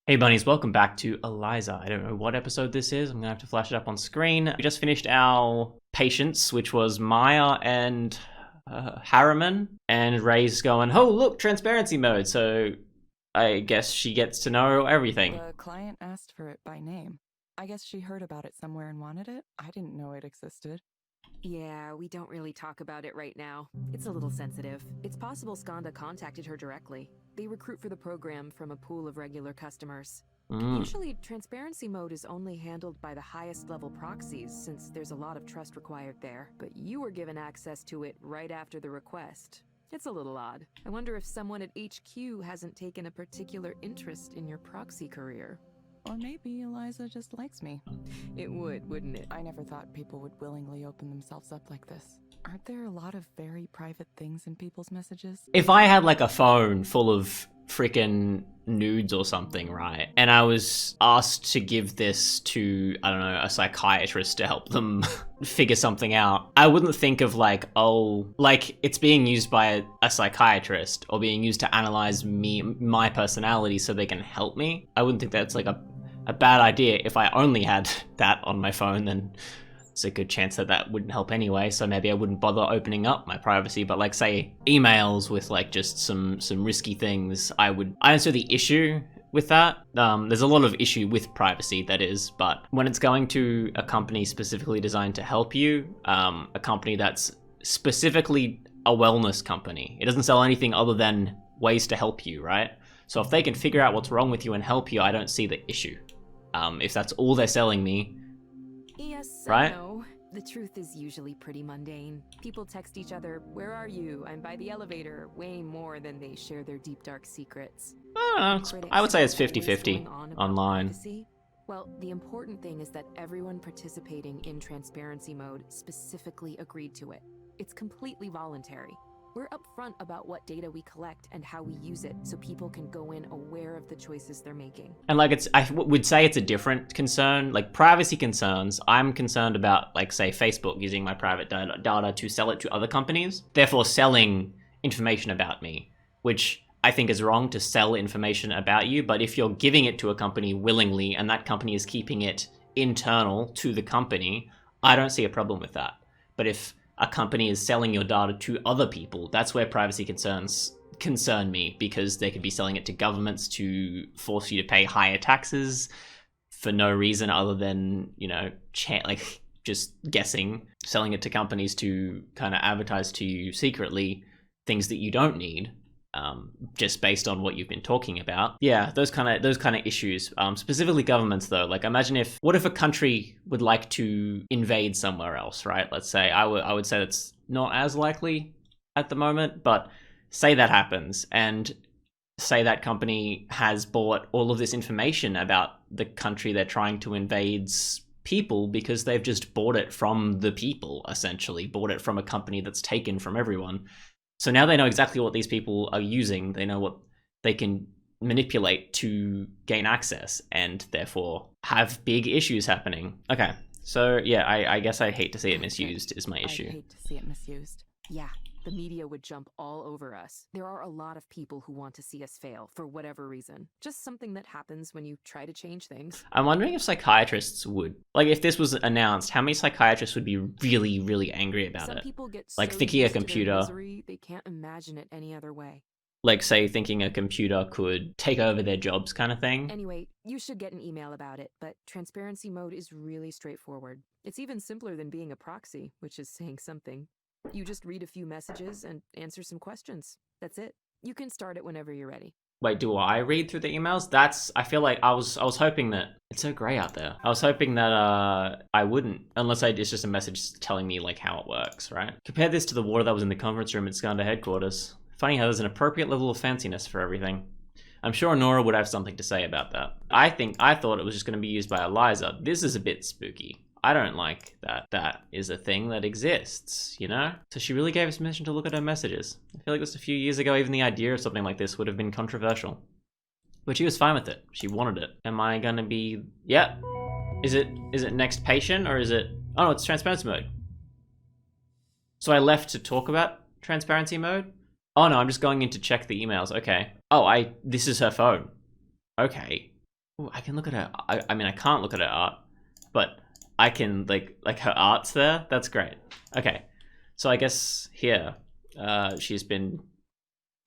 Hey bunnies, welcome back to Eliza. I don't know what episode this is. I'm gonna have to flash it up on screen. We just finished our patients, which was Maya and Harriman, and Ray's going, oh look, transparency mode. So I guess she gets to know everything. The client asked for it by name. I guess she heard about it somewhere and wanted it. I didn't know it existed. Yeah, we don't really talk about it right now. It's a little sensitive. It's possible Skanda contacted her directly. They recruit for the program from a pool of regular customers. Usually, transparency mode is only handled by the highest level proxies since there's a lot of trust required there. But you were given access to it right after the request. It's a little odd. I wonder if someone at HQ hasn't taken a particular interest in your proxy career. Or maybe Eliza just likes me. It would, wouldn't it? I never thought people would willingly open themselves up like this. Aren't there a lot of very private things in people's messages? If I had like a phone full of freaking nudes or something, right? And I was asked to give this to, I don't know, a psychiatrist to help them figure something out, I wouldn't think of like, oh, like it's being used by a psychiatrist or being used to analyze my personality so they can help me. I wouldn't think that's like a bad idea. If I only had that on my phone, then there's a good chance that that wouldn't help anyway, so maybe I wouldn't bother opening up my privacy. But like, say, emails with like just some risky things, I don't see the issue with that. There's a lot of issue with privacy, that is, but when it's going to a company specifically designed to help you, a company that's specifically a wellness company, it doesn't sell anything other than ways to help you, right? So if they can figure out what's wrong with you and help you, I don't see the issue. If that's all they're selling me, Yes, right? I know. The truth is usually pretty mundane. People text each other, "Where are you? I'm by the elevator," way more than they share their deep dark secrets. I would say it's Critics 50-50 going on about online. privacy. Well, the important thing is that everyone participating in transparency mode specifically agreed to it. It's completely voluntary. We're upfront about what data we collect and how we use it so people can go in aware of the choices they're making. And like, I would say it's a different concern. Like privacy concerns, I'm concerned about, like, say, Facebook using my private data to sell it to other companies, therefore selling information about me, which I think is wrong, to sell information about you. But if you're giving it to a company willingly and that company is keeping it internal to the company, I don't see a problem with that. But if a company is selling your data to other people, that's where privacy concerns concern me, because they could be selling it to governments to force you to pay higher taxes for no reason other than, you know, like just guessing, selling it to companies to kind of advertise to you secretly things that you don't need, just based on what you've been talking about. Yeah, those kind of issues. Specifically governments though. Like, what if a country would like to invade somewhere else, right? Let's say, I would say that's not as likely at the moment, but say that happens, and say that company has bought all of this information about the country they're trying to invade's people because they've just bought it from the people, essentially bought it from a company that's taken from everyone. So now they know exactly what these people are using. They know what they can manipulate to gain access and therefore have big issues happening. Okay, so yeah, I guess I hate to see it misused is my issue. I hate to see it misused. Yeah, the media would jump all over us. There are a lot of people who want to see us fail for whatever reason. Just something that happens when you try to change things. I'm wondering if psychiatrists would, like, if this was announced, how many psychiatrists would be really, really angry about Some it? people get Like so thinking a used to their computer, misery, they can't imagine it any other way. like say thinking a computer could take over their jobs kind of thing. Anyway, you should get an email about it, but transparency mode is really straightforward. It's even simpler than being a proxy, which is saying something. You just read a few messages and answer some questions. That's it. You can start it whenever you're ready. Wait, do I read through the emails? I feel like I was hoping that, it's so grey out there. I was hoping that I wouldn't, unless it's just a message telling me like how it works, right? Compare this to the water that was in the conference room at Skanda headquarters. Funny how there's an appropriate level of fanciness for everything. I'm sure Nora would have something to say about that. I thought it was just going to be used by Eliza. This is a bit spooky. I don't like that that is a thing that exists, you know? So she really gave us permission to look at her messages. I feel like just a few years ago, even the idea of something like this would have been controversial. But she was fine with it. She wanted it. Am I gonna be... Yeah. Is it next patient, or is it... Oh no, it's transparency mode. So I left to talk about transparency mode? Oh no, I'm just going in to check the emails. Okay. Oh, this is her phone. Okay. Ooh, I can look at her. I mean, I can't look at her art, but I can like her art's there. That's great. Okay, so I guess here, she's been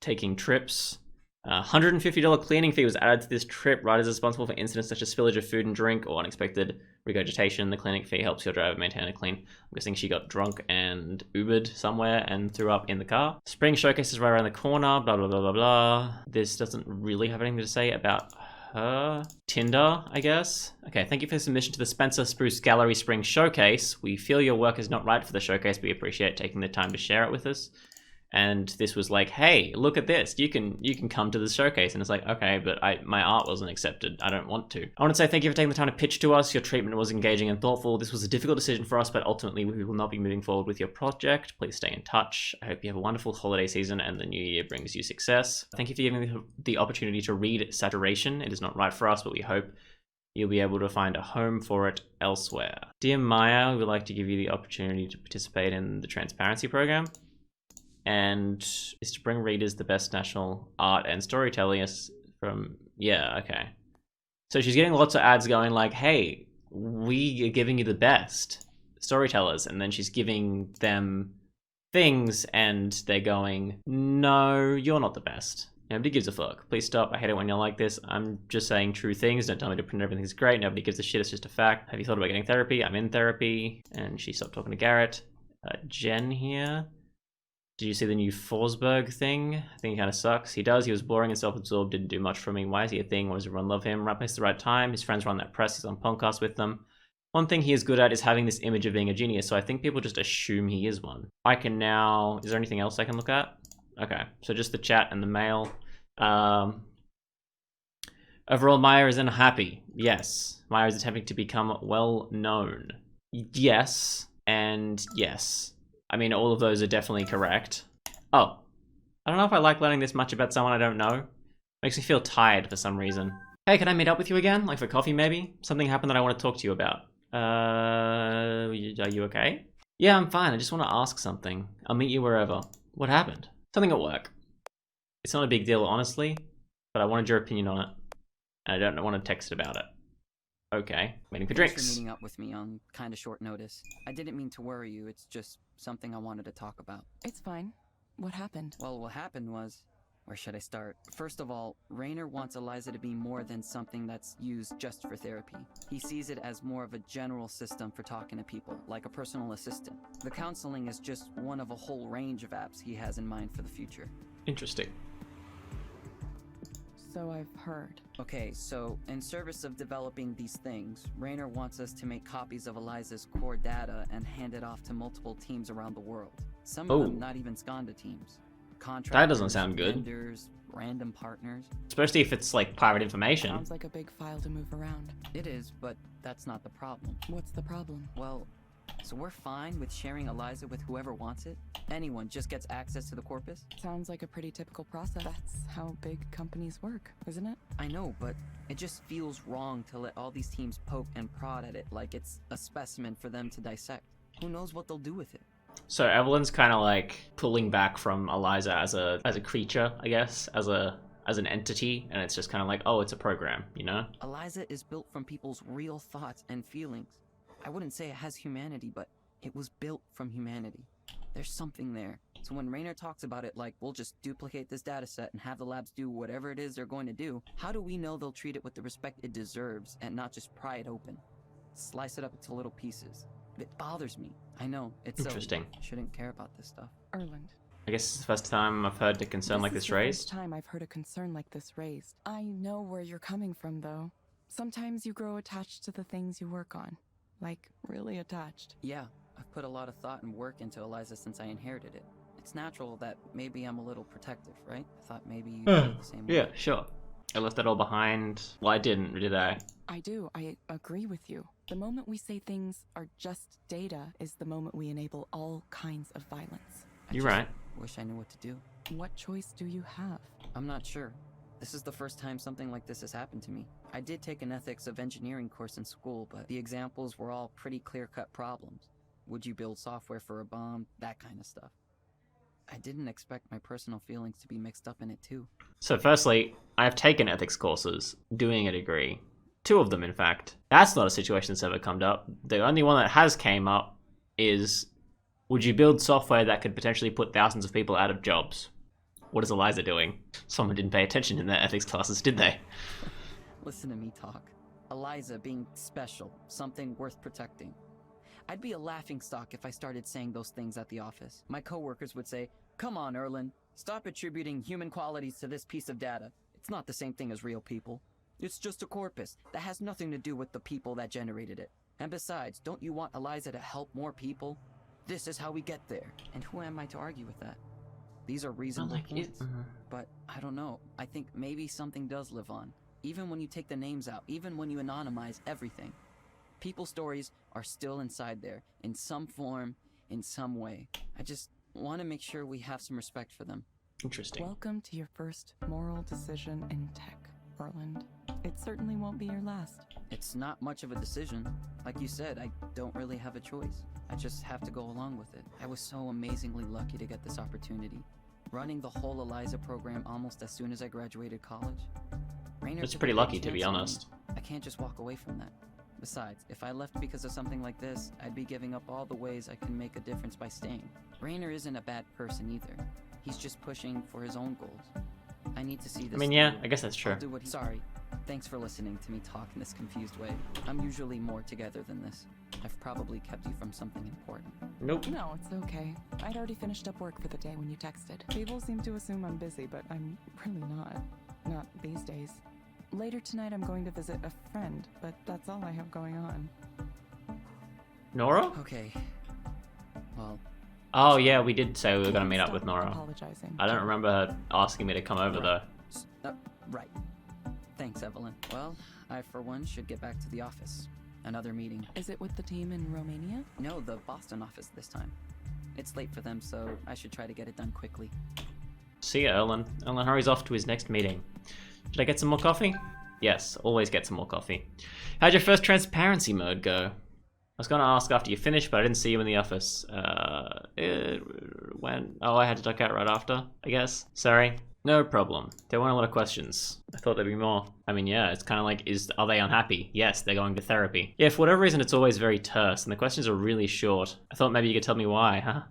taking trips. $150 cleaning fee was added to this trip. Riders are responsible for incidents such as spillage of food and drink or unexpected regurgitation. The clinic fee helps your driver maintain a clean. I'm guessing she got drunk and Ubered somewhere and threw up in the car. Spring showcase is right around the corner. Blah, blah, blah, blah, blah. This doesn't really have anything to say about her. Tinder, I guess. Okay, thank you for the submission to the Spencer Spruce Gallery Spring Showcase. We feel your work is not right for the showcase. We appreciate taking the time to share it with us. And this was like, hey, look at this. You can come to the showcase. And it's like, okay, but my art wasn't accepted. I don't want to. I want to say thank you for taking the time to pitch to us. Your treatment was engaging and thoughtful. This was a difficult decision for us, but ultimately we will not be moving forward with your project. Please stay in touch. I hope you have a wonderful holiday season and the new year brings you success. Thank you for giving me the opportunity to read Saturation. It is not right for us, but we hope you'll be able to find a home for it elsewhere. Dear Maya, we would like to give you the opportunity to participate in the transparency program. And is to bring readers the best national art and storytelling from, yeah, okay. So she's getting lots of ads going like, hey, we are giving you the best storytellers. And then she's giving them things and they're going, no, you're not the best. Nobody gives a fuck. Please stop. I hate it when you're like this. I'm just saying true things. Don't tell me to pretend everything's great. Nobody gives a shit. It's just a fact. Have you thought about getting therapy? I'm in therapy. And she stopped talking to Garrett. Jen here. Did you see the new Forsberg thing? I think he kind of sucks. He does. He was boring and self-absorbed, didn't do much for me. Why is he a thing? Why does everyone love him? Right place at the right time. His friends run that press. He's on podcast with them. One thing he is good at is having this image of being a genius, so I think people just assume he is one. I can now... Is there anything else I can look at? Okay, so just the chat and the mail. Overall, Maya is unhappy. Yes. Maya is attempting to become well-known. Yes, and yes. I mean, all of those are definitely correct. Oh, I don't know if I like learning this much about someone I don't know. Makes me feel tired for some reason. Hey, can I meet up with you again? Like for coffee maybe? Something happened that I want to talk to you about. Are you okay? Yeah, I'm fine. I just want to ask something. I'll meet you wherever. What happened? Something at work. It's not a big deal, honestly, but I wanted your opinion on it. And I don't want to text about it. Okay, waiting for drinks. Thanks for meeting up with me on kind of short notice. I didn't mean to worry you, it's just something I wanted to talk about. It's fine. What happened? Well, what happened was... Where should I start? First of all, Rainer wants Eliza to be more than something that's used just for therapy. He sees it as more of a general system for talking to people, like a personal assistant. The counseling is just one of a whole range of apps he has in mind for the future. Interesting. So I've heard. Okay, so in service of developing these things, Rainer wants us to make copies of Eliza's core data and hand it off to multiple teams around the world. Some of them not even Skanda teams. Contractors, that doesn't sound good. Vendors, random partners. Especially if it's like private information. Sounds like a big file to move around. It is, but that's not the problem. What's the problem? Well, so we're fine with sharing Eliza with whoever wants it? Anyone just gets access to the corpus? Sounds like a pretty typical process. That's how big companies work, isn't it? I know, but it just feels wrong to let all these teams poke and prod at it like it's a specimen for them to dissect. Who knows what they'll do with it? So Evelyn's kind of like pulling back from Eliza as a creature, I guess, as an entity, and it's just kind of like, oh, it's a program, you know? Eliza is built from people's real thoughts and feelings. I wouldn't say it has humanity, but it was built from humanity. There's something there. So when Rainer talks about it like, we'll just duplicate this data set and have the labs do whatever it is they're going to do, how do we know they'll treat it with the respect it deserves and not just pry it open? Slice it up into little pieces. It bothers me. I know, it's interesting. So, shouldn't care about this stuff. Erlend. I guess it's the first time I've heard a concern like this raised. This is the first time I've heard a concern like this raised. I know where you're coming from, though. Sometimes you grow attached to the things you work on. Like, really attached. Yeah, I've put a lot of thought and work into Eliza since I inherited it. It's natural that maybe I'm a little protective, right? I thought maybe you'd feel the same way. Yeah, sure. I left that all behind. Well, I didn't, did I? I do. I agree with you. The moment we say things are just data is the moment we enable all kinds of violence. You're right. Wish I knew what to do. What choice do you have? I'm not sure. This is the first time something like this has happened to me. I did take an ethics of engineering course in school, but the examples were all pretty clear-cut problems. Would you build software for a bomb? That kind of stuff. I didn't expect my personal feelings to be mixed up in it too. So firstly, I've taken ethics courses, doing a degree. 2 of them, in fact. That's not a situation that's ever come up. The only one that has came up is, would you build software that could potentially put thousands of people out of jobs? What is Eliza doing? Someone didn't pay attention in their ethics classes, did they? Listen to me talk. Eliza being special, something worth protecting. I'd be a laughingstock if I started saying those things at the office. My coworkers would say, "Come on, Erlend, stop attributing human qualities to this piece of data. It's not the same thing as real people. It's just a corpus that has nothing to do with the people that generated it. And besides, don't you want Eliza to help more people? This is how we get there." And who am I to argue with that? These are reasonable points. But I don't know. I think maybe something does live on. Even when you take the names out, even when you anonymize everything. People's stories are still inside there, in some form, in some way. I just want to make sure we have some respect for them. Interesting. Welcome to your first moral decision in tech, Erlend. It certainly won't be your last. It's not much of a decision. Like you said, I don't really have a choice. I just have to go along with it. I was so amazingly lucky to get this opportunity. Running the whole Eliza program almost as soon as I graduated college. Rainer That's took a pretty big lucky, to be chance on me. honest. I can't just walk away from that. Besides, if I left because of something like this, I'd be giving up all the ways I can make a difference by staying. Rainer isn't a bad person either. He's just pushing for his own goals. I need to see this. I mean, yeah, through. I guess that's true. I'll do what Sorry. Thanks for listening to me talk in this confused way. I'm usually more together than this. I've probably kept you from something important. Nope. No, it's okay. I'd already finished up work for the day when you texted. People seem to assume I'm busy, but I'm really not. Not these days. Later tonight I'm going to visit a friend, but that's all I have going on. Nora? Okay. Well, Oh yeah, we did say we were going to meet up Stop with Nora. apologizing. I don't remember her asking me to come over though. right. Thanks, Evelyn. Well, I for one should get back to the office. Another meeting. Is it with the team in Romania? No, the Boston office this time. It's late for them, so I should try to get it done quickly. See ya, Erlend. Erlend hurries off to his next meeting. Should I get some more coffee? Yes, always get some more coffee. How'd your first transparency mode go? I was going to ask after you finished, but I didn't see you in the office. When? Oh, I had to duck out right after, I guess. Sorry. No problem. There weren't a lot of questions. I thought there'd be more. I mean, yeah, it's kind of like, are they unhappy? Yes, they're going to therapy. Yeah, for whatever reason, it's always very terse, and the questions are really short. I thought maybe you could tell me why, huh?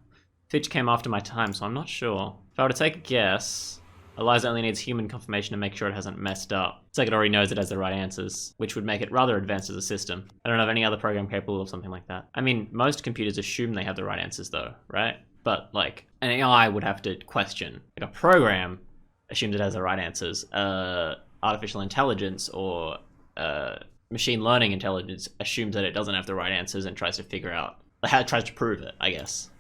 Fitch came after my time, so I'm not sure. If I were to take a guess, Eliza only needs human confirmation to make sure it hasn't messed up. It's like it already knows it has the right answers, which would make it rather advanced as a system. I don't know of any other program capable of something like that. I mean, most computers assume they have the right answers though, right? But like, an AI would have to question. Like a program assumes it has the right answers. Artificial intelligence or machine learning intelligence assumes that it doesn't have the right answers and tries to figure out, tries to prove it, I guess.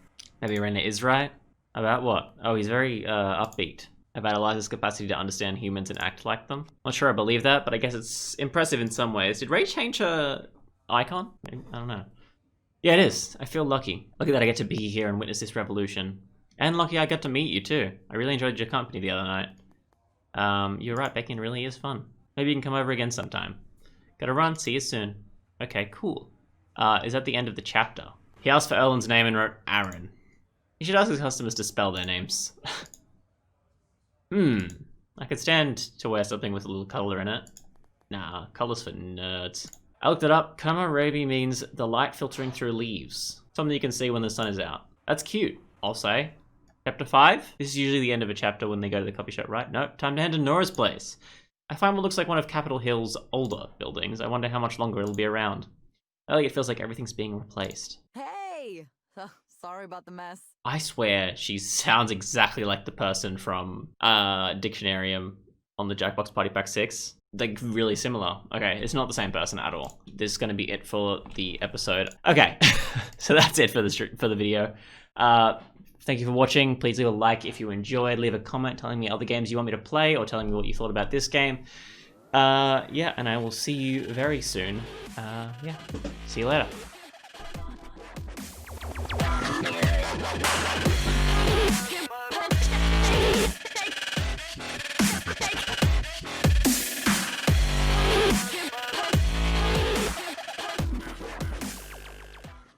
Maybe Rainer is right? About what? Oh, he's very upbeat about Eliza's capacity to understand humans and act like them. Not sure I believe that, but I guess it's impressive in some ways. Did Ray change her icon? Maybe, I don't know. Yeah, it is. I feel lucky. Lucky that I get to be here and witness this revolution. And lucky I got to meet you too. I really enjoyed your company the other night. You're right, Becky really is fun. Maybe you can come over again sometime. Gotta run, see you soon. Okay, cool. Is that the end of the chapter? He asked for Erlend's name and wrote Aaron. You should ask his customers to spell their names. I could stand to wear something with a little color in it. Nah, color's for nerds. I looked it up. Kamarabi means the light filtering through leaves. Something you can see when the sun is out. That's cute, I'll say. Chapter 5? This is usually the end of a chapter when they go to the coffee shop, right? Nope, time to head to Nora's place. I find what looks like one of Capitol Hill's older buildings. I wonder how much longer it'll be around. Early, it feels like everything's being replaced. Hey! Sorry about the mess. I swear she sounds exactly like the person from Dictionarium on the Jackbox Party Pack 6. Like, really similar. Okay, it's not the same person at all. This is going to be it for the episode. Okay, so that's it for the video. Thank you for watching. Please leave a like if you enjoyed. Leave a comment telling me other games you want me to play or telling me what you thought about this game. Yeah, and I will see you very soon. Yeah, see you later.